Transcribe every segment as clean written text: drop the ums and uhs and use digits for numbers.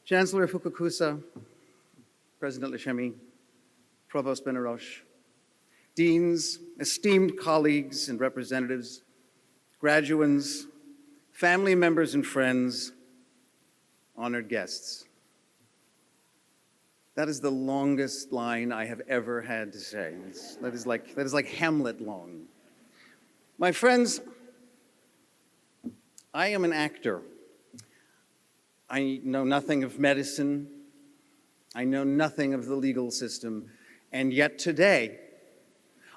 Chancellor Fukakusa, President Lashemi, Provost Benaroche, deans, esteemed colleagues and representatives, graduands, family members and friends, honored guests. That is the longest line I have ever had to say. That is like Hamlet long. My friends, I am an actor. I know nothing of medicine. I know nothing of the legal system. And yet today,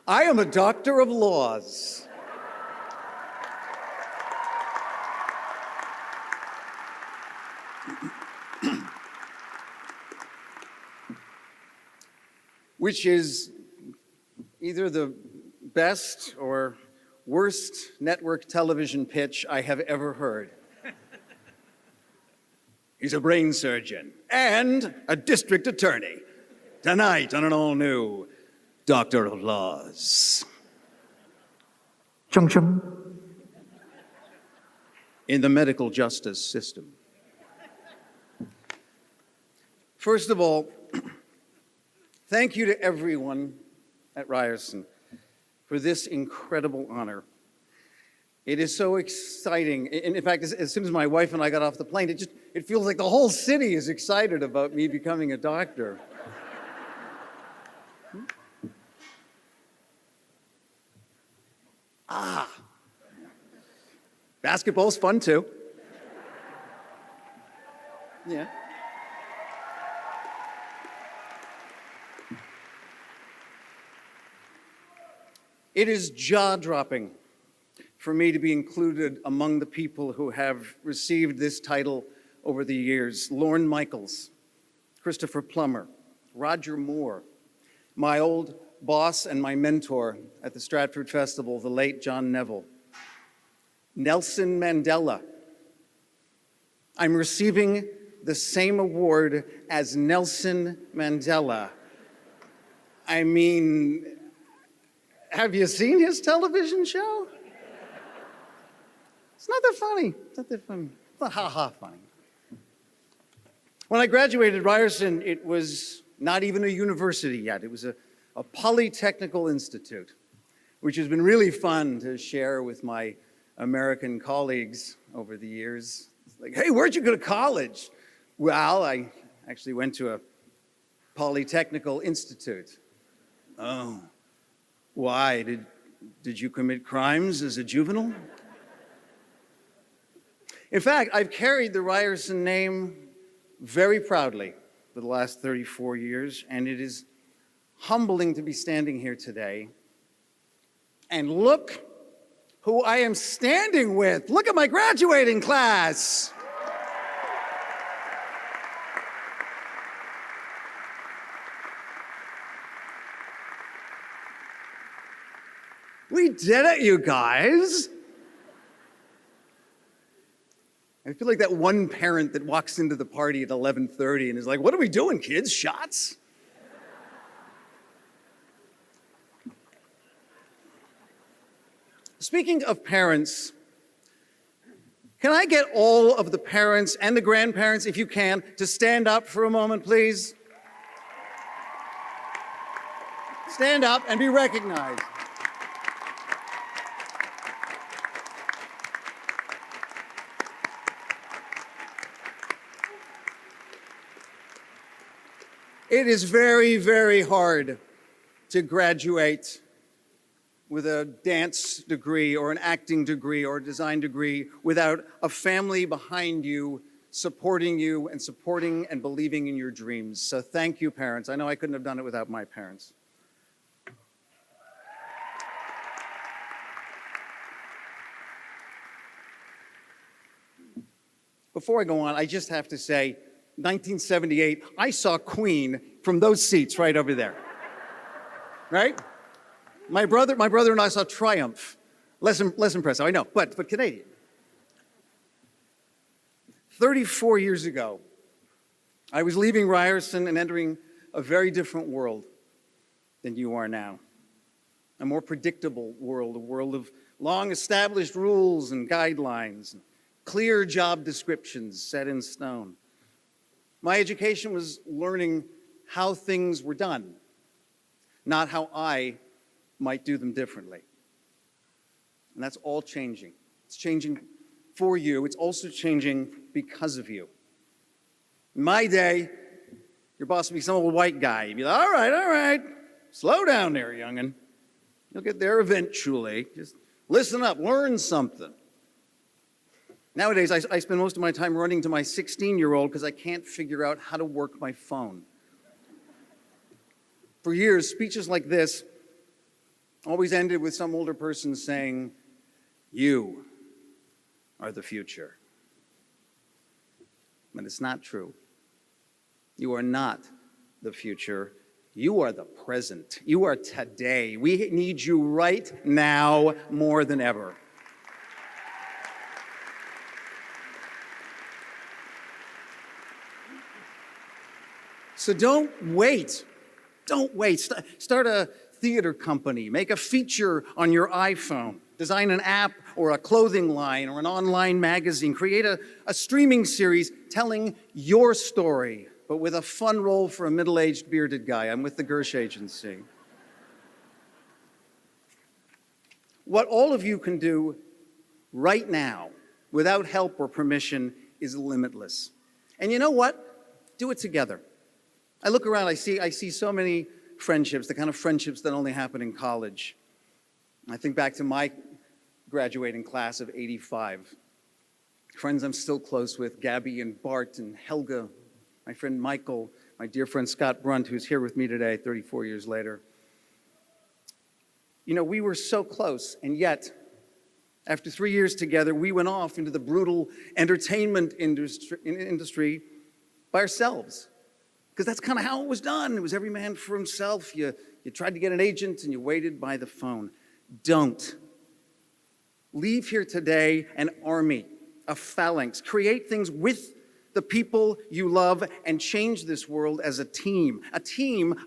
I am a doctor of laws. Which is either the best or worst network television pitch I have ever heard. He's a brain surgeon and a district attorney. Tonight on an all-new Doctor of Laws. Chung chung. In the medical justice system. First of all, thank you to everyone at Ryerson for this incredible honor. It is so exciting. In fact, as soon as my wife and I got off the plane, it feels like the whole city is excited about me becoming a doctor. Basketball's fun too. Yeah. It is jaw-dropping for me to be included among the people who have received this title over the years. Lorne Michaels, Christopher Plummer, Roger Moore, my old boss and my mentor at the Stratford Festival, the late John Neville, Nelson Mandela. I'm receiving the same award as Nelson Mandela. I mean, have you seen his television show? It's not that funny. It's not that funny. It's not ha-ha funny. When I graduated Ryerson, it was not even a university yet. It was a polytechnical institute, which has been really fun to share with my American colleagues over the years. It's like, hey, where'd you go to college? Well, I actually went to a polytechnical institute. Oh, why? Did you commit crimes as a juvenile? In fact, I've carried the Ryerson name very proudly for the last 34 years, and it is humbling to be standing here today. And look who I am standing with. Look at my graduating class. We did it, you guys. I feel like that one parent that walks into the party at 11:30 and is like, what are we doing, kids? Shots? Speaking of parents, can I get all of the parents and the grandparents, if you can, to stand up for a moment, please? Stand up and be recognized. It is very, very hard to graduate with a dance degree or an acting degree or a design degree without a family behind you supporting and believing in your dreams. So thank you, parents. I know I couldn't have done it without my parents. Before I go on, I just have to say, 1978, I saw Queen from those seats right over there. Right? My brother and I saw Triumph. Less impressive, I know, but Canadian. 34 years ago, I was leaving Ryerson and entering a very different world than you are now. A more predictable world, a world of long-established rules and guidelines, clear job descriptions set in stone. My education was learning how things were done, not how I might do them differently. And that's all changing. It's changing for you. It's also changing because of you. In my day, your boss would be some old white guy. You'd be like, all right, slow down there, young'un. You'll get there eventually. Just listen up, learn something. Nowadays, I spend most of my time running to my 16-year-old because I can't figure out how to work my phone. For years, speeches like this always ended with some older person saying, "You are the future." But it's not true. You are not the future. You are the present. You are today. We need you right now more than ever. So don't wait. Don't wait. Start a theater company. Make a feature on your iPhone. Design an app or a clothing line or an online magazine. Create a streaming series telling your story, but with a fun role for a middle-aged bearded guy. I'm with the Gersh Agency. What all of you can do right now, without help or permission, is limitless. And you know what? Do it together. I look around, I see so many friendships, the kind of friendships that only happen in college. I think back to my graduating class of '85. Friends I'm still close with, Gabby and Bart and Helga, my friend Michael, my dear friend Scott Brunt, who's here with me today 34 years later. You know, we were so close, and yet, after 3 years together, we went off into the brutal entertainment industry by ourselves. Because that's kind of how it was done. It was every man for himself. You tried to get an agent and you waited by the phone. Don't. Leave here today an army, a phalanx. Create things with the people you love and change this world as a team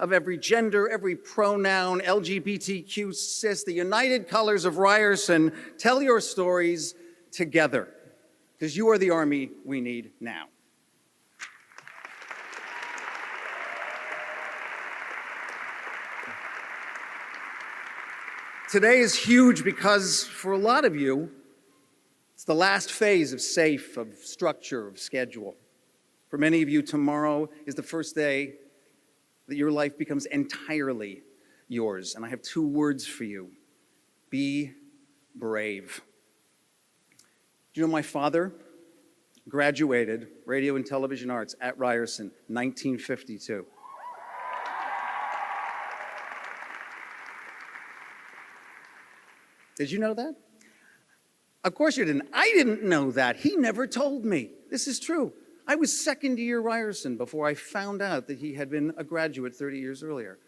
of every gender, every pronoun, LGBTQ, cis, the united colors of Ryerson. Tell your stories together, because you are the army we need now. Today is huge because for a lot of you, it's the last phase of SAFE, of structure, of schedule. For many of you, tomorrow is the first day that your life becomes entirely yours. And I have 2 words for you. Be brave. Do you know my father graduated radio and television arts at Ryerson, 1952. Did you know that? Of course you didn't. I didn't know that. He never told me. This is true. I was second year Ryerson before I found out that he had been a graduate 30 years earlier.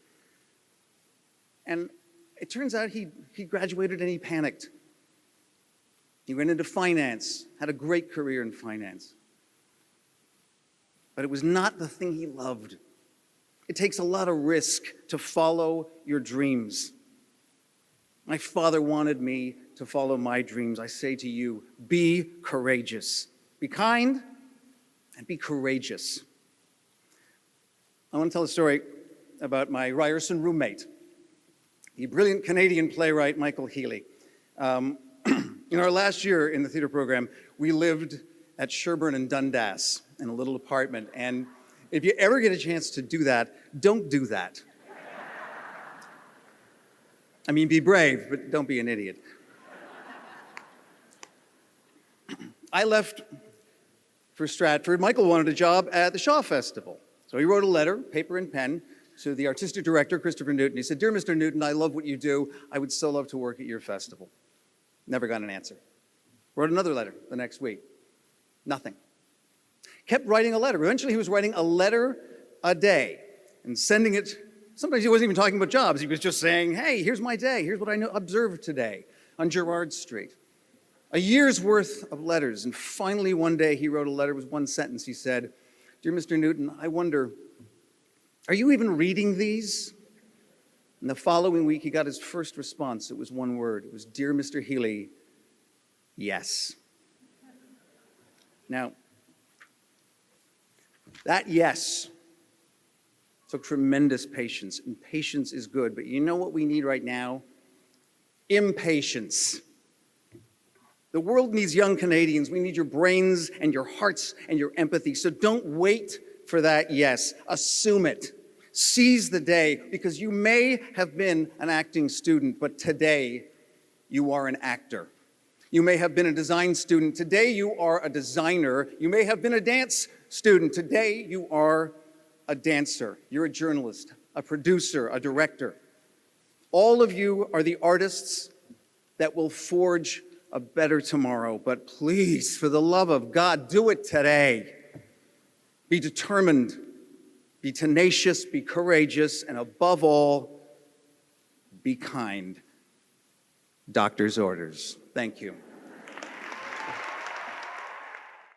And it turns out he graduated and he panicked. He went into finance, had a great career in finance. But it was not the thing he loved. It takes a lot of risk to follow your dreams. My father wanted me to follow my dreams. I say to you, be courageous. Be kind and be courageous. I want to tell a story about my Ryerson roommate, the brilliant Canadian playwright Michael Healy. In our last year in the theater program, we lived at Sherburne and Dundas in a little apartment. And if you ever get a chance to do that, don't do that. I mean, be brave, but don't be an idiot. I left for Stratford. Michael wanted a job at the Shaw Festival. So he wrote a letter, paper and pen, to the artistic director, Christopher Newton. He said, "Dear Mr. Newton, I love what you do. I would so love to work at your festival." Never got an answer. Wrote another letter the next week. Nothing. Kept writing a letter. Eventually he was writing a letter a day and sending it. Sometimes he wasn't even talking about jobs. He was just saying, "Hey, here's my day. Here's what I observed today on Gerrard Street." A year's worth of letters. And finally one day he wrote a letter with one sentence. He said, "Dear Mr. Newton, I wonder, are you even reading these?" And the following week he got his first response. It was one word. It was, "Dear Mr. Healy, yes." Now, That yes took tremendous patience, and patience is good. But you know what we need right now? Impatience. The world needs young Canadians. We need your brains and your hearts and your empathy. So don't wait for that yes. Assume it. Seize the day, because you may have been an acting student, but today you are an actor. You may have been a design student. Today you are a designer. You may have been a dance student. Today you are a dancer. You're a journalist, a producer, a director. All of you are the artists that will forge a better tomorrow. But please, for the love of God, do it today. Be determined, be tenacious, be courageous, and above all, be kind. Doctor's orders. Thank you.